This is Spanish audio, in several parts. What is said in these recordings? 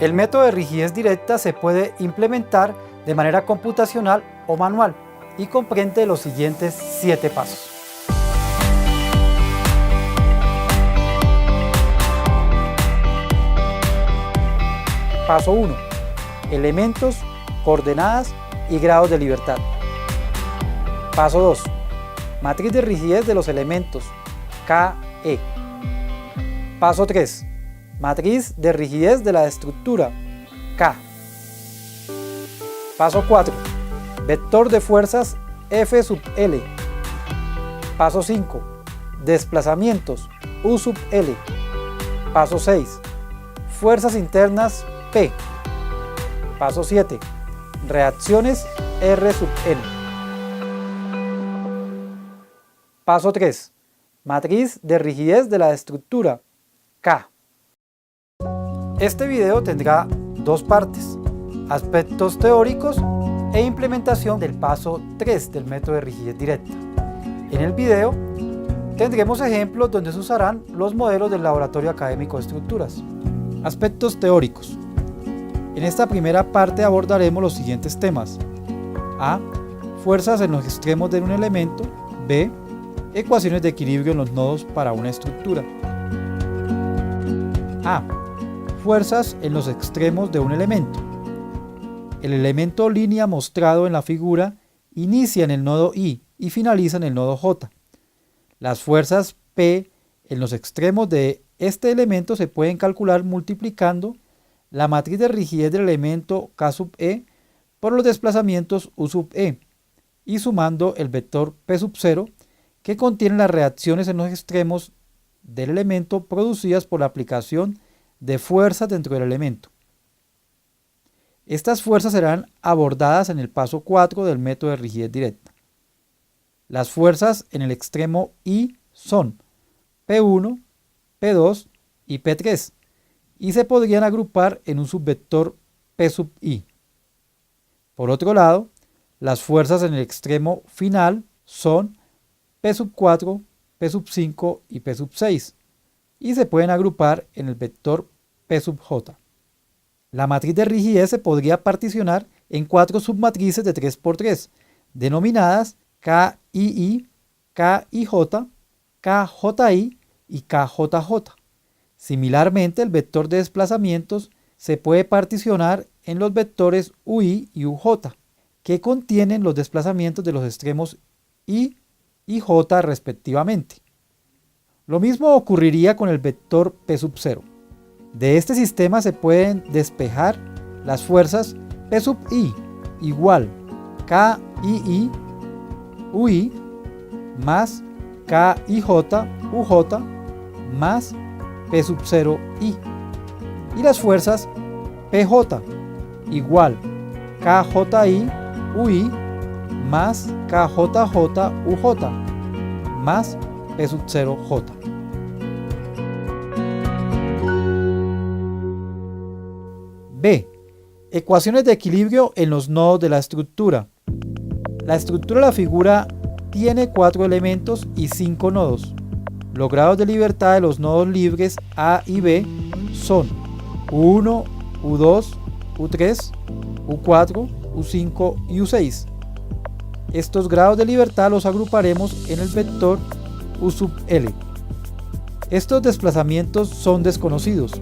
El método de rigidez directa se puede implementar de manera computacional o manual y comprende los siguientes 7 pasos. Paso 1. Elementos, coordenadas y grados de libertad. Paso 2. Matriz de rigidez de los elementos, KE. Paso 3. Matriz de rigidez de la estructura, K. Paso 4. Vector de fuerzas F sub L. Paso 5. Desplazamientos U sub L. Paso 6. Fuerzas internas P. Paso 7. Reacciones R sub N. Paso 3. Matriz de rigidez de la estructura, K. Este video tendrá 2 partes, aspectos teóricos e implementación del paso 3 del método de rigidez directa. En el video tendremos ejemplos donde se usarán los modelos del Laboratorio Académico de Estructuras. Aspectos teóricos. En esta primera parte abordaremos los siguientes temas: A. Fuerzas en los extremos de un elemento. B. Ecuaciones de equilibrio en los nodos para una estructura. A. Fuerzas en los extremos de un elemento. El elemento línea mostrado en la figura inicia en el nodo I y finaliza en el nodo J. Las fuerzas P en los extremos de este elemento se pueden calcular multiplicando la matriz de rigidez del elemento K sub E por los desplazamientos U sub E y sumando el vector P sub 0 que contiene las reacciones en los extremos del elemento producidas por la aplicación de fuerzas dentro del elemento. Estas fuerzas serán abordadas en el paso 4 del método de rigidez directa. Las fuerzas en el extremo I son P1, P2 y P3 y se podrían agrupar en un subvector P sub I. Por otro lado, las fuerzas en el extremo final son P sub 4, P sub 5 y P sub 6 y se pueden agrupar en el vector P sub J. La matriz de rigidez se podría particionar en 4 submatrices de 3×3, denominadas KII, KIJ, KJI y KJJ. Similarmente, el vector de desplazamientos se puede particionar en los vectores UI y UJ, que contienen los desplazamientos de los extremos I y J respectivamente. Lo mismo ocurriría con el vector P sub 0. De este sistema se pueden despejar las fuerzas P sub I igual KII UI más KIJ UJ más P sub 0 I y las fuerzas PJ igual KJI UI más KJJ UJ más P sub 0 J. B. Ecuaciones de equilibrio en los nodos de la estructura. La estructura de la figura tiene 4 elementos y 5 nodos. Los grados de libertad de los nodos libres A y B son U1, U2, U3, U4, U5 y U6. Estos grados de libertad los agruparemos en el vector U sub L. Estos desplazamientos son desconocidos.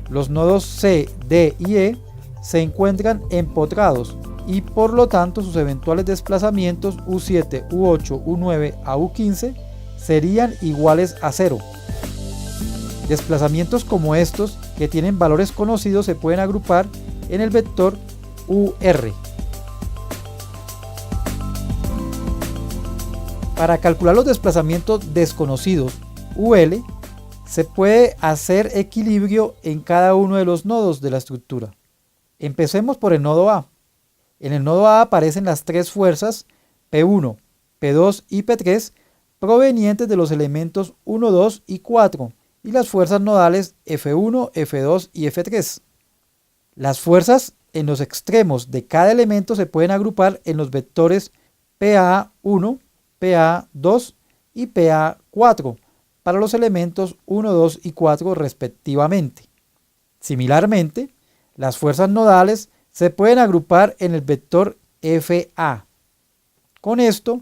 Los nodos C, D y E se encuentran empotrados y por lo tanto sus eventuales desplazamientos U7, U8, U9 a U15 serían iguales a 0. Desplazamientos como estos, que tienen valores conocidos, se pueden agrupar en el vector UR. Para calcular los desplazamientos desconocidos UL, se puede hacer equilibrio en cada uno de los nodos de la estructura. Empecemos por el nodo A. En el nodo A aparecen las 3 fuerzas P1, P2 y P3 provenientes de los elementos 1, 2 y 4 y las fuerzas nodales F1, F2 y F3. Las fuerzas en los extremos de cada elemento se pueden agrupar en los vectores PA1, PA2 y PA4 para los elementos 1, 2 y 4 respectivamente. Similarmente, Las fuerzas nodales se pueden agrupar en el vector FA. Con esto,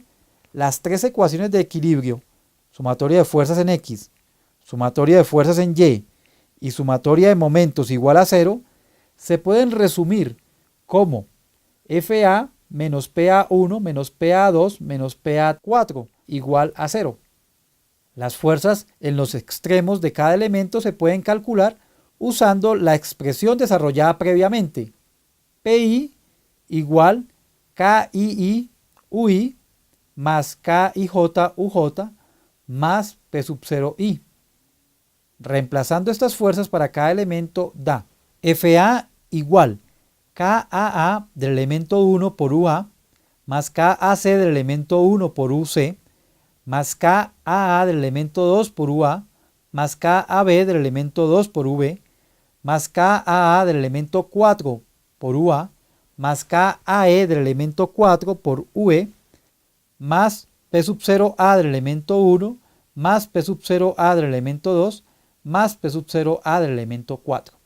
las tres ecuaciones de equilibrio, sumatoria de fuerzas en X, sumatoria de fuerzas en y sumatoria de momentos igual a 0, se pueden resumir como FA menos PA1 menos PA2 menos PA4 igual a 0. Las fuerzas en los extremos de cada elemento se pueden calcular usando la expresión desarrollada previamente. PI igual KII UI más KIJ UJ más P sub 0I. Reemplazando estas fuerzas para cada elemento da FA igual KAA del elemento 1 por UA más KAC del elemento 1 por UC más KAA del elemento 2 por UA más KAB del elemento 2 por V más KAA del elemento 4 por UA más KAE del elemento 4 por V más P sub 0A del elemento 1 más P sub 0A del elemento 2 más P sub 0A del elemento 4.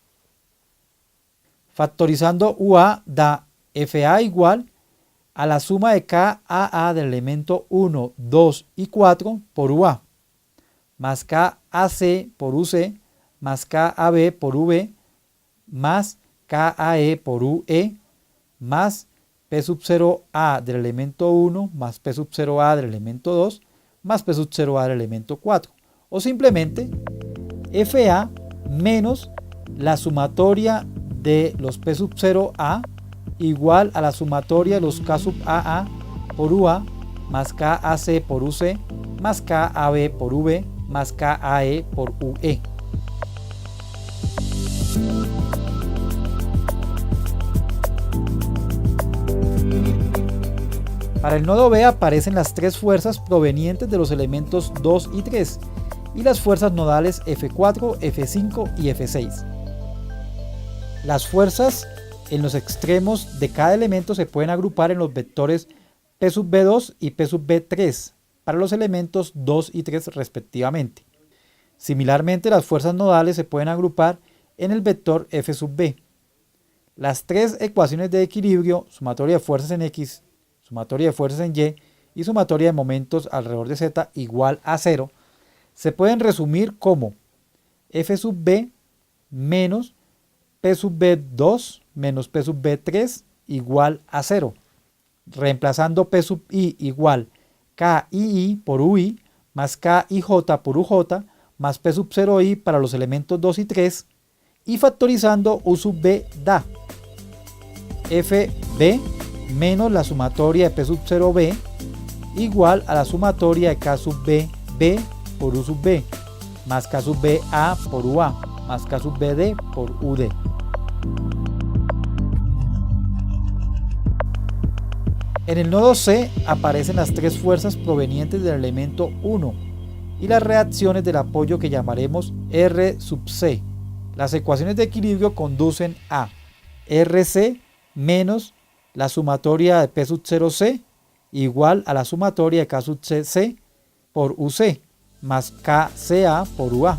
Factorizando UA da FA igual a la suma de KAA del elemento 1, 2 y 4 por UA más KAC por UC más KAB por V más KAE por UE más P sub 0A del elemento 1 más P sub 0A del elemento 2 más P sub 0A del elemento 4, o simplemente FA menos la sumatoria de los P sub 0A igual a la sumatoria de los K sub AA por UA más KAC por UC más KAB por V más KAE por UE. Para el nodo B aparecen las tres fuerzas provenientes de los elementos 2 y 3 y las fuerzas nodales F4, F5 y F6. Las fuerzas en los extremos de cada elemento se pueden agrupar en los vectores P sub B2 y P sub B3 para los elementos 2 y 3 respectivamente. Similarmente, las fuerzas nodales se pueden agrupar en el vector F sub B. Las tres ecuaciones de equilibrio, sumatoria de fuerzas en X, sumatoria de fuerzas en y sumatoria de momentos alrededor de Z igual a 0, se pueden resumir como F sub B menos P sub B2 menos P sub B3 igual a 0, reemplazando P sub I igual KII por UI más KIJ por UJ más P sub 0I para los elementos 2 y 3 y factorizando U sub B da FB menos la sumatoria de P sub 0B igual a la sumatoria de K sub B, B por U sub B más K sub B A por UA más K sub BD por UD. En el nodo C aparecen las tres fuerzas provenientes del elemento 1 y las reacciones del apoyo que llamaremos R sub C. Las ecuaciones de equilibrio conducen a RC menos la sumatoria de P sub 0C igual a la sumatoria de K sub CC por UC más KCA por UA.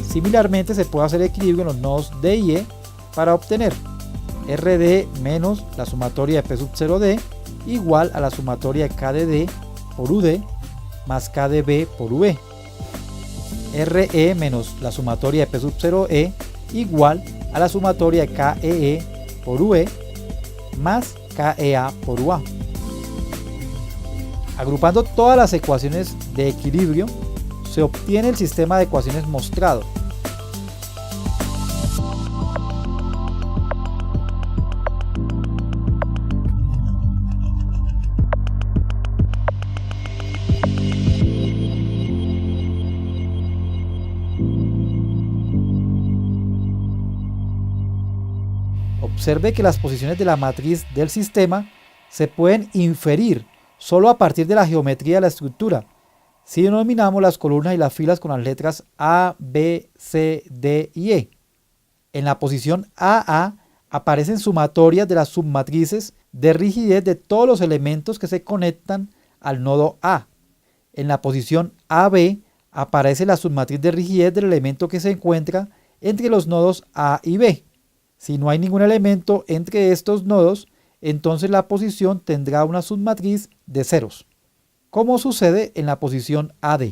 Similarmente se puede hacer equilibrio en los nodos D y E para obtener RD menos la sumatoria de P sub 0D igual a la sumatoria de KDD por UD más KDB por UB. RE menos la sumatoria de P sub 0E igual a la sumatoria de KEE por UE más KEA por UA. Agrupando todas las ecuaciones de equilibrio se obtiene el sistema de ecuaciones mostrado. Observe que las posiciones de la matriz del sistema se pueden inferir solo a partir de la geometría de la estructura, si denominamos las columnas y las filas con las letras A, B, C, D y E. En la posición AA aparecen sumatorias de las submatrices de rigidez de todos los elementos que se conectan al nodo A. En la posición AB aparece la submatriz de rigidez del elemento que se encuentra entre los nodos A y B. Si no hay ningún elemento entre estos nodos, entonces la posición tendrá una submatriz de ceros, como sucede en la posición AD.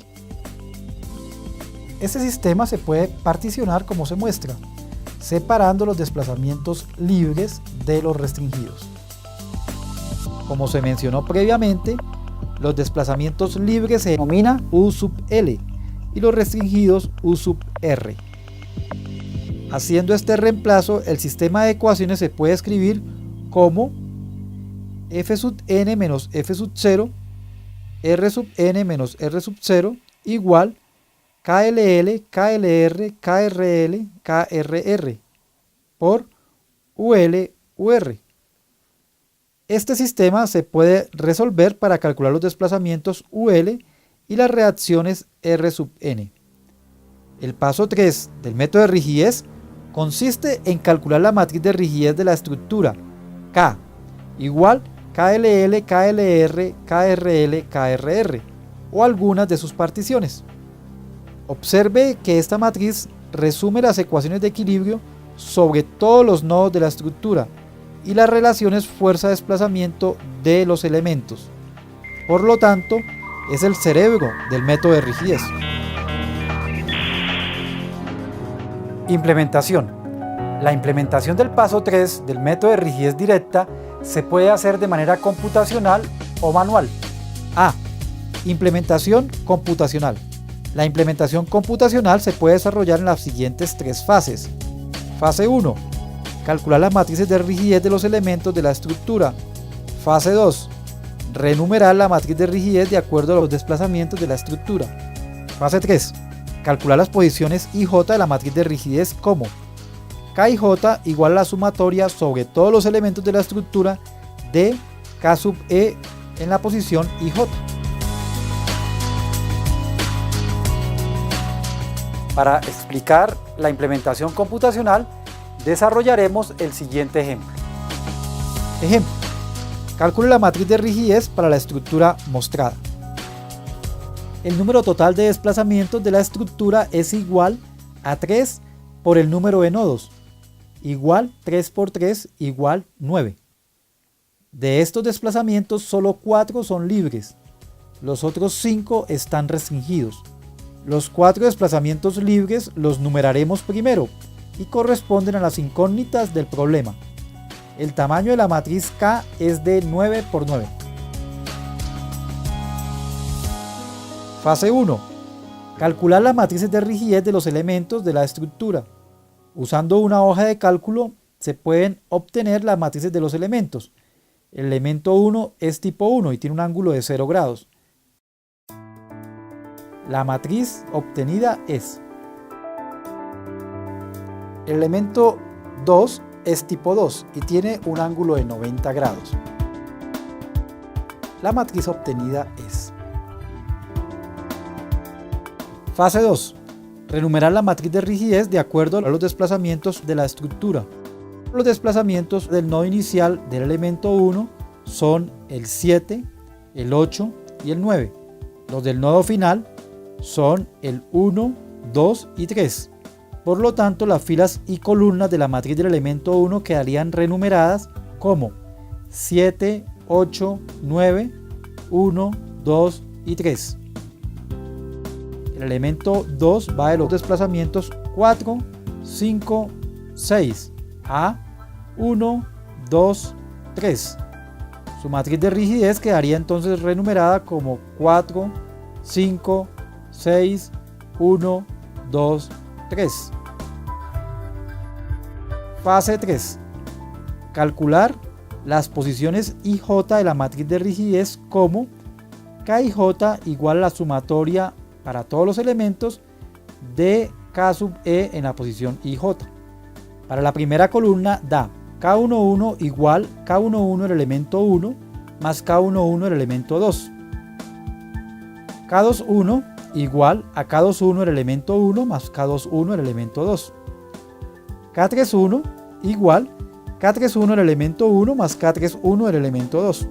Este sistema se puede particionar como se muestra, separando los desplazamientos libres de los restringidos. Como se mencionó previamente, los desplazamientos libres se denomina U sub L y los restringidos U sub R. Haciendo este reemplazo, el sistema de ecuaciones se puede escribir como f sub n menos f sub 0, r sub n menos r sub 0 igual KLL, KLR, KRL, KRR por UL, UR. Este sistema se puede resolver para calcular los desplazamientos UL y las reacciones R sub n. El paso 3 del método de rigidez consiste en calcular la matriz de rigidez de la estructura K igual KLL, KLR, KRL, KRR o algunas de sus particiones. Observe que esta matriz resume las ecuaciones de equilibrio sobre todos los nodos de la estructura y las relaciones fuerza-desplazamiento de los elementos. Por lo tanto, es el cerebro del método de rigidez. Implementación. La implementación del paso 3 del método de rigidez directa se puede hacer de manera computacional o manual. A. Implementación computacional. La implementación computacional se puede desarrollar en las siguientes tres fases. Fase 1. Calcular las matrices de rigidez de los elementos de la estructura. Fase 2. Renumerar la matriz de rigidez de acuerdo a los desplazamientos de la estructura. Fase 3. Calcular las posiciones I y J de la matriz de rigidez como K y J igual a la sumatoria sobre todos los elementos de la estructura de K sub E en la posición I y J. Para explicar la implementación computacional, desarrollaremos el siguiente ejemplo. Ejemplo. Calcule la matriz de rigidez para la estructura mostrada. El número total de desplazamientos de la estructura es igual a 3 por el número de nodos, igual 3 por 3 igual 9. De estos desplazamientos solo 4 son libres, los otros 5 están restringidos. Los 4 desplazamientos libres los numeraremos primero y corresponden a las incógnitas del problema. El tamaño de la matriz K es de 9 por 9. Fase 1. Calcular las matrices de rigidez de los elementos de la estructura. Usando una hoja de cálculo se pueden obtener las matrices de los elementos. El elemento 1 es tipo 1 y tiene un ángulo de 0 grados. La matriz obtenida es: el elemento 2 es tipo 2 y tiene un ángulo de 90 grados. La matriz obtenida es. Fase 2. Renumerar la matriz de rigidez de acuerdo a los desplazamientos de la estructura. Los desplazamientos del nodo inicial del elemento 1 son el 7, el 8 y el 9. Los del nodo final son el 1, 2 y 3. Por lo tanto, las filas y columnas de la matriz del elemento 1 quedarían renumeradas como 7, 8, 9, 1, 2 y 3. El elemento 2 va de los desplazamientos 4, 5, 6 a 1, 2, 3. Su matriz de rigidez quedaría entonces renumerada como 4, 5, 6, 1, 2, 3. Fase 3. Calcular las posiciones I y J de la matriz de rigidez como K y J igual a la sumatoria para todos los elementos de K sub E en la posición I y J. Para la primera columna da K11 igual K11 el elemento 1 más K11 el elemento 2. K21 igual a K21 el elemento 1 más K21 el elemento 2. K31 igual K31 el elemento 1 más K31 el elemento 2.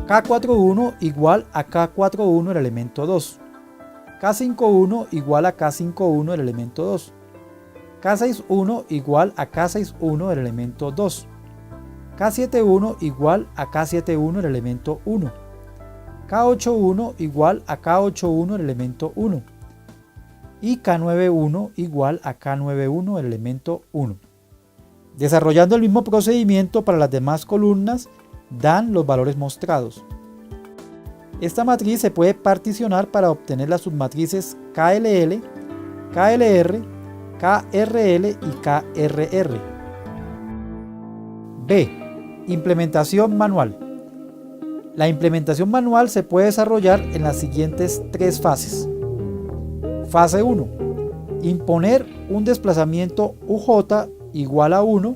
K41 igual a K41 el elemento 2. K5,1 igual a K5,1 del elemento 2. K6,1 igual a K6,1 del elemento 2. K7,1 igual a K7,1 del elemento 1. K8,1 igual a K8,1 del elemento 1. Y K9,1 igual a K9,1 del elemento 1. Desarrollando el mismo procedimiento para las demás columnas, dan los valores mostrados. Esta matriz se puede particionar para obtener las submatrices KLL, KLR, KRL y KRR. B. Implementación manual. La implementación manual se puede desarrollar en las siguientes tres fases. Fase 1. Imponer un desplazamiento UJ igual a 1,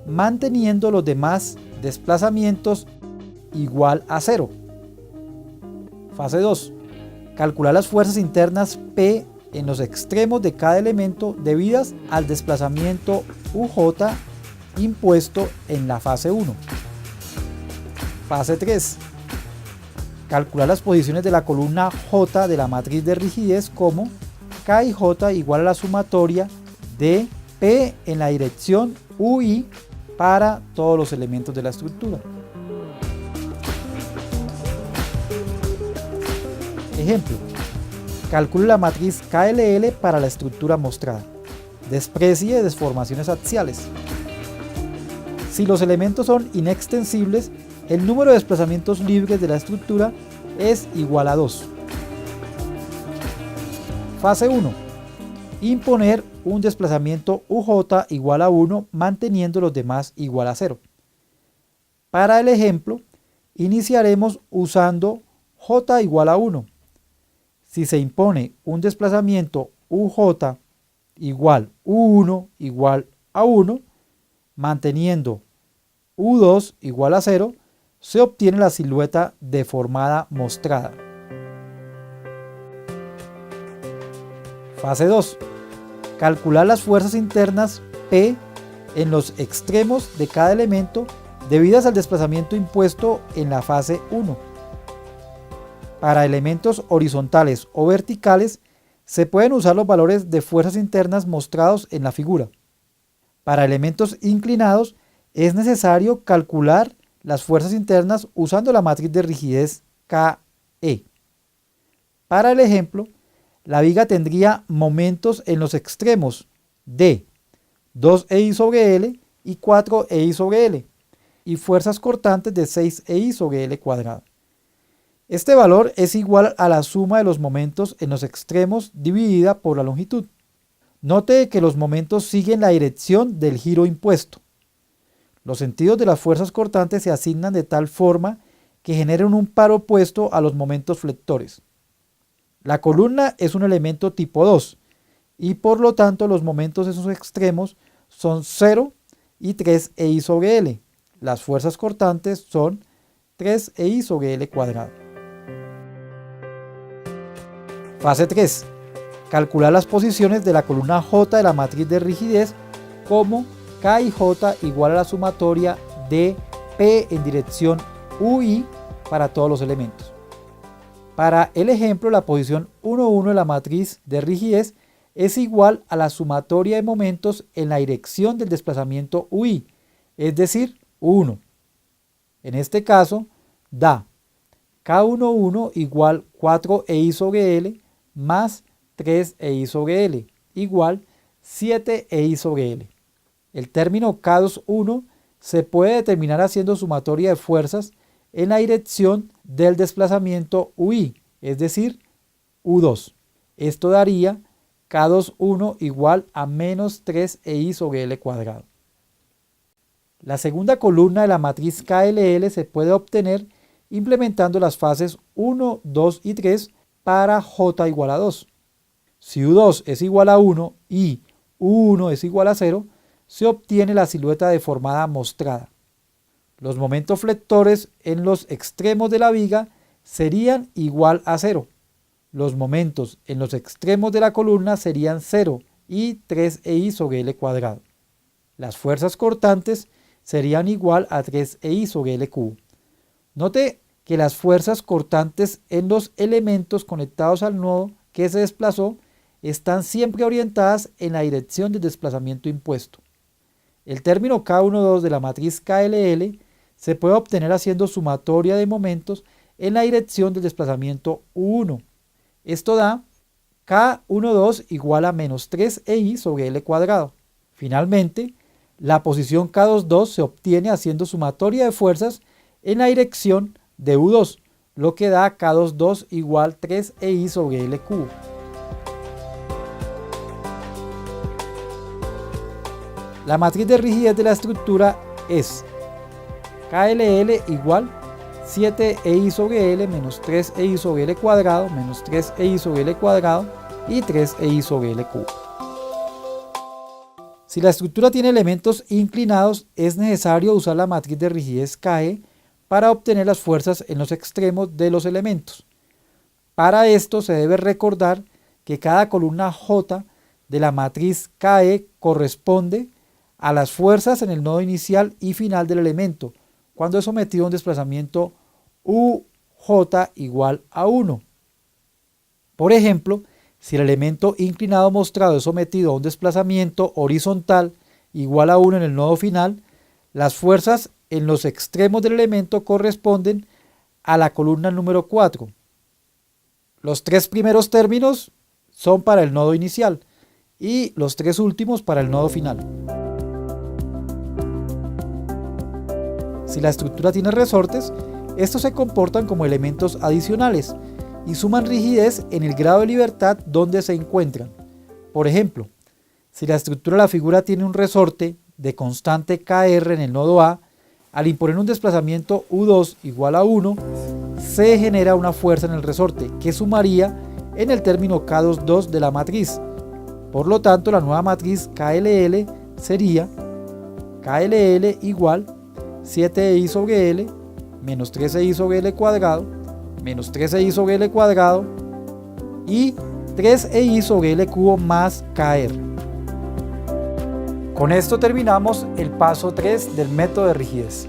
manteniendo los demás desplazamientos igual a 0. Fase 2. Calcular las fuerzas internas P en los extremos de cada elemento debidas al desplazamiento UJ impuesto en la fase 1. Fase 3. Calcular las posiciones de la columna J de la matriz de rigidez como K y J igual a la sumatoria de P en la dirección UI para todos los elementos de la estructura. Ejemplo. Calcule la matriz KLL para la estructura mostrada. Desprecie deformaciones axiales. Si los elementos son inextensibles, el número de desplazamientos libres de la estructura es igual a 2. Fase 1. Imponer un desplazamiento UJ igual a 1 manteniendo los demás igual a 0. Para el ejemplo, iniciaremos usando J igual a 1. Si se impone un desplazamiento UJ igual U1 igual a 1, manteniendo U2 igual a 0, se obtiene la silueta deformada mostrada. Fase 2. Calcular las fuerzas internas P en los extremos de cada elemento debidas al desplazamiento impuesto en la fase 1. Para elementos horizontales o verticales se pueden usar los valores de fuerzas internas mostrados en la figura. Para elementos inclinados es necesario calcular las fuerzas internas usando la matriz de rigidez KE. Para el ejemplo, la viga tendría momentos en los extremos de 2EI sobre L y 4EI sobre L y fuerzas cortantes de 6EI sobre L cuadrado. Este valor es igual a la suma de los momentos en los extremos dividida por la longitud. Note que los momentos siguen la dirección del giro impuesto. Los sentidos de las fuerzas cortantes se asignan de tal forma que generen un par opuesto a los momentos flectores. La columna es un elemento tipo 2 y por lo tanto los momentos en sus extremos son 0 y 3EI sobre L. Las fuerzas cortantes son 3EI sobre L cuadrado. Fase 3. Calcular las posiciones de la columna J de la matriz de rigidez como K y J igual a la sumatoria de P en dirección UI para todos los elementos. Para el ejemplo, la posición 1,1 de la matriz de rigidez es igual a la sumatoria de momentos en la dirección del desplazamiento UI, es decir, 1. En este caso, da K11 igual 4EI sobre L más 3EI sobre L igual 7EI sobre L. El término K21 se puede determinar haciendo sumatoria de fuerzas en la dirección del desplazamiento UI, es decir, U2. Esto daría K21 igual a menos 3EI sobre L cuadrado. La segunda columna de la matriz KLL se puede obtener implementando las fases 1, 2 y 3 para J igual a 2. Si U2 es igual a 1 y U1 es igual a 0, se obtiene la silueta deformada mostrada. Los momentos flectores en los extremos de la viga serían igual a 0. Los momentos en los extremos de la columna serían 0 y 3EI sobre L cuadrado. Las fuerzas cortantes serían igual a 3EI sobre L cubo. Note que las fuerzas cortantes en los elementos conectados al nodo que se desplazó están siempre orientadas en la dirección del desplazamiento impuesto. El término K12 de la matriz KLL se puede obtener haciendo sumatoria de momentos en la dirección del desplazamiento U1. Esto da K12 igual a menos 3EI sobre L cuadrado. Finalmente, la posición K22 se obtiene haciendo sumatoria de fuerzas en la dirección de U2, lo que da K22 igual 3EI sobre L cubo. La matriz de rigidez de la estructura es KLL igual 7EI sobre L menos 3EI sobre L cuadrado menos 3EI sobre L cuadrado y 3EI sobre L cubo. Si la estructura tiene elementos inclinados, es necesario usar la matriz de rigidez KE para obtener las fuerzas en los extremos de los elementos. Para esto se debe recordar que cada columna J de la matriz KE corresponde a las fuerzas en el nodo inicial y final del elemento, cuando es sometido a un desplazamiento UJ igual a 1. Por ejemplo, si el elemento inclinado mostrado es sometido a un desplazamiento horizontal igual a 1 en el nodo final, las fuerzas en los extremos del elemento corresponden a la columna número 4. Los 3 primeros términos son para el nodo inicial y los 3 últimos para el nodo final. Si la estructura tiene resortes, estos se comportan como elementos adicionales y suman rigidez en el grado de libertad donde se encuentran. Por ejemplo, si la estructura de la figura tiene un resorte de constante Kr en el nodo A, al imponer un desplazamiento U2 igual a 1, se genera una fuerza en el resorte que sumaría en el término K22 de la matriz. Por lo tanto, la nueva matriz KLL sería KLL igual 7EI sobre L menos 3EI sobre L cuadrado menos 3EI sobre L cuadrado y 3EI sobre L cubo más KR. Con esto terminamos el paso 3 del método de rigidez.